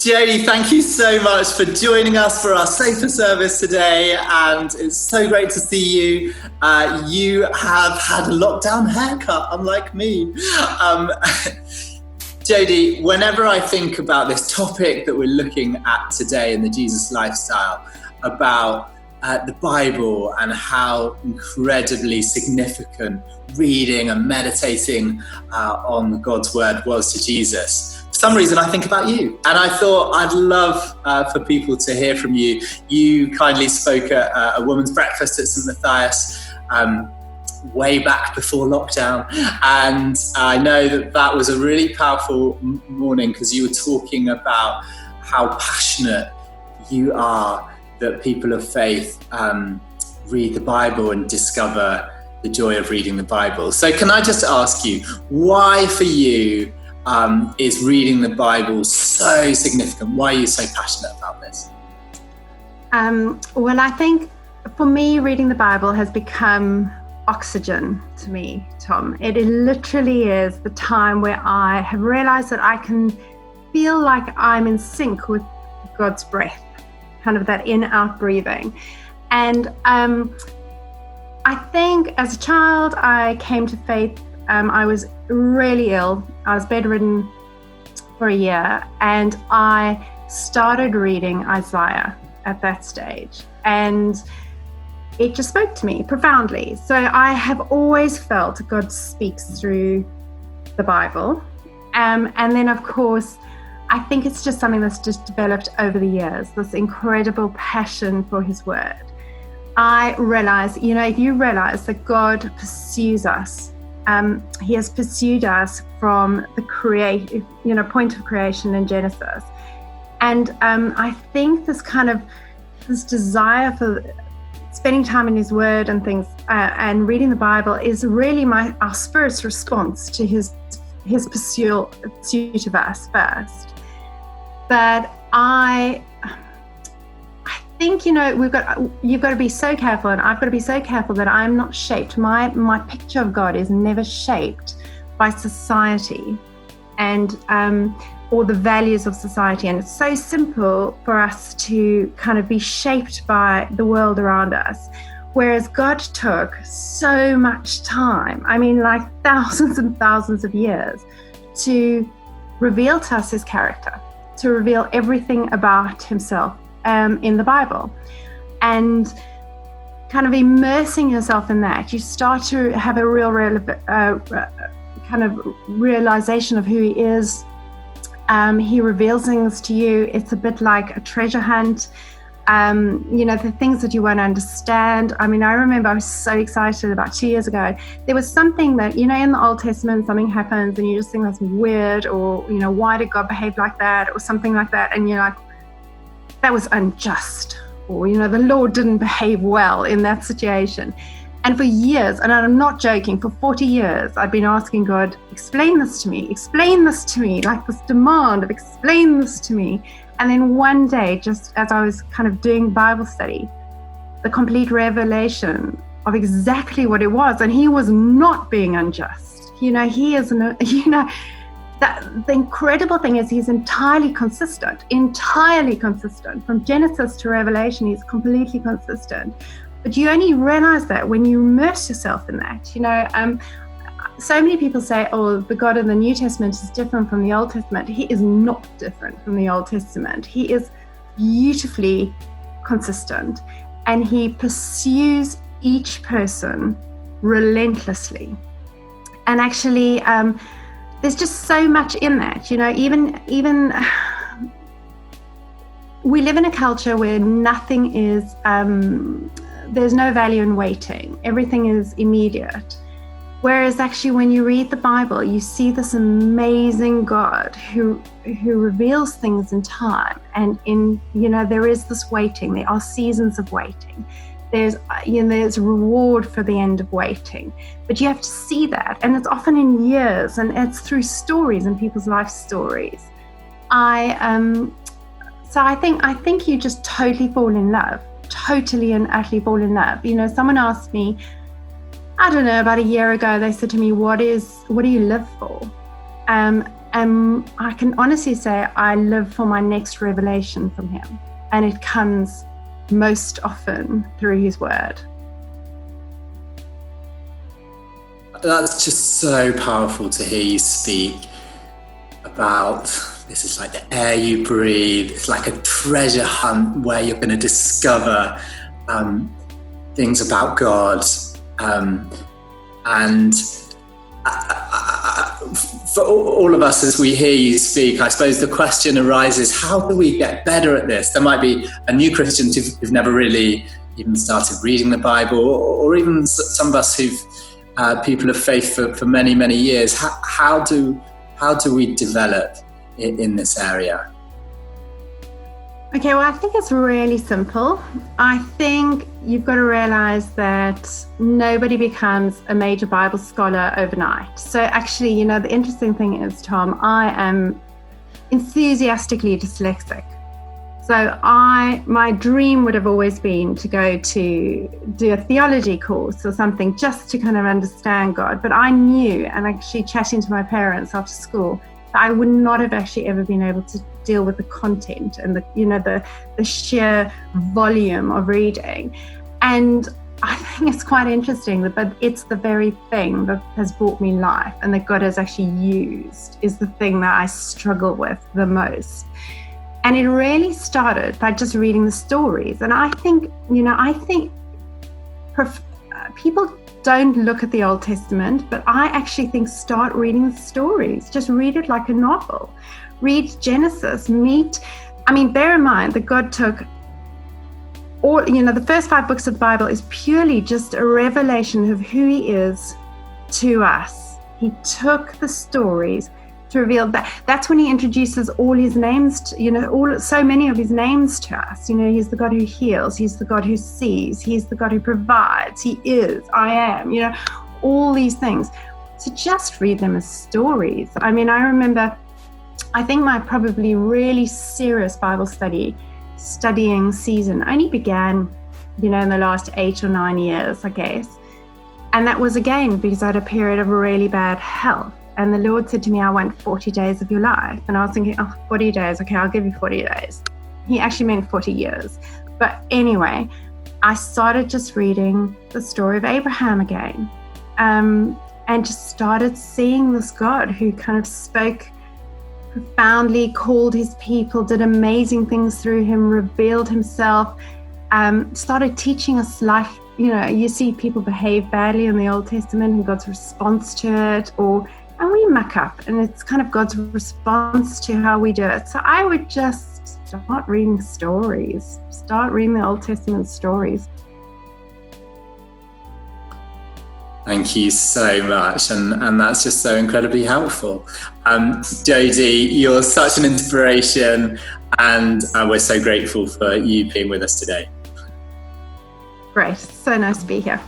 Jodie, thank you so much for joining us for our Safer service today, and it's so great to see you. You have had a lockdown haircut, unlike me. Jodie, whenever I think about this topic that we're looking at today in the Jesus lifestyle, about the Bible and how incredibly significant reading and meditating on God's word was to Jesus, for some reason I think about you, and I thought I'd love for people to hear from you. You kindly spoke at a women's breakfast at St Matthias way back before lockdown, and I know that was a really powerful morning because you were talking about how passionate you are that people of faith read the Bible and discover the joy of reading the Bible. So can I just ask you, why for you is reading the Bible so significant? Why are you so passionate about this? Well, I think for me, reading the Bible has become oxygen to me, Tom. It literally is the time where I have realized that I can feel like I'm in sync with God's breath, kind of that in-out breathing. And I think as a child, I came to faith. I was really ill. I was bedridden for a year, and I started reading Isaiah at that stage. And it just spoke to me profoundly. So I have always felt God speaks through the Bible. And then, of course, I think it's just something that's just developed over the years, this incredible passion for his word. I realize, if you realize that God pursues us, he has pursued us from the point of creation in Genesis. And I think this desire for spending time in his word and things and reading the Bible is really our spirit's response to his pursuit of us first. But I think, you've got to be so careful, and I've got to be so careful that I'm not shaped. My picture of God is never shaped by society and or the values of society. And it's so simple for us to kind of be shaped by the world around us. Whereas God took so much time, like thousands and thousands of years, to reveal to us his character, to reveal everything about himself in the Bible. And kind of immersing yourself in that, you start to have a real kind of realization of who he is. He reveals things to you. It's a bit like a treasure hunt. The things that you won't understand. I remember I was so excited about 2 years ago. There was something that, in the Old Testament, something happens and you just think that's weird, or, why did God behave like that, or something like that. And you're like, that was unjust, or, the Lord didn't behave well in that situation. And for years, and I'm not joking, for 40 years, I've been asking God, explain this to me, like this demand of explain this to me. And then one day, just as I was kind of doing Bible study, the complete revelation of exactly what it was. And he was not being unjust. He is, that the incredible thing is he's entirely consistent from Genesis to Revelation. He's completely consistent. But you only realize that when you immerse yourself in that. So many people say, oh, the God in the New Testament is different from the Old Testament. He is not different from the Old Testament. He is beautifully consistent, and he pursues each person relentlessly. And actually, there's just so much in that. Even we live in a culture where nothing is, there's no value in waiting. Everything is immediate. Whereas actually when you read the Bible, you see this amazing God who reveals things in time. And there is this waiting. There are seasons of waiting. There's reward for the end of waiting. But you have to see that. And it's often in years, and it's through stories and people's life stories. So I think you just totally fall in love, totally and utterly fall in love. Someone asked me, I don't know, about a year ago, they said to me, what do you live for? And And I can honestly say I live for my next revelation from him. And it comes most often through his word. That's just so powerful to hear you speak about. This is like the air you breathe. It's like a treasure hunt where you're going to discover things about God. And for all of us, as we hear you speak, I suppose the question arises, how do we get better at this? There might be a new Christians who've never really even started reading the Bible, or even some of us who've people of faith for many, many years. How do we develop in this area? Okay, well, I think it's really simple. I think you've got to realize that nobody becomes a major Bible scholar overnight. So actually, the interesting thing is, Tom, I am enthusiastically dyslexic. So my dream would have always been to go to do a theology course or something just to kind of understand God. But I knew, and actually chatting to my parents after school, that I would not have actually ever been able to deal with the content and the sheer volume of reading. And I think it's quite interesting but it's the very thing that has brought me life and that God has actually used is the thing that I struggle with the most. And it really started by just reading the stories. And I think people don't look at the Old Testament, but I actually think start reading the stories. Just read it like a novel. Read Genesis, bear in mind that God took all, the first 5 books of the Bible is purely just a revelation of who he is to us. He took the stories to reveal that. That's when he introduces all his names, so many of his names to us. He's the God who heals, he's the God who sees, he's the God who provides, he is, I am, all these things. So just read them as stories. I remember, I think my probably really serious Bible studying season only began, in the last 8 or 9 years, I guess. And that was again because I had a period of really bad health. And the Lord said to me, I want 40 days of your life. And I was thinking, 40 days, okay, I'll give you 40 days. He actually meant 40 years. But anyway, I started just reading the story of Abraham again, and just started seeing this God who kind of spoke profoundly, called his people, did amazing things through him, revealed himself, started teaching us life. You see people behave badly in the Old Testament and God's response to it, and we muck up, and it's kind of God's response to how we do it. So I would just start reading stories, start reading the Old Testament stories. Thank you so much, and that's just so incredibly helpful. Jodi, you're such an inspiration, and we're so grateful for you being with us today. Great, so nice to be here.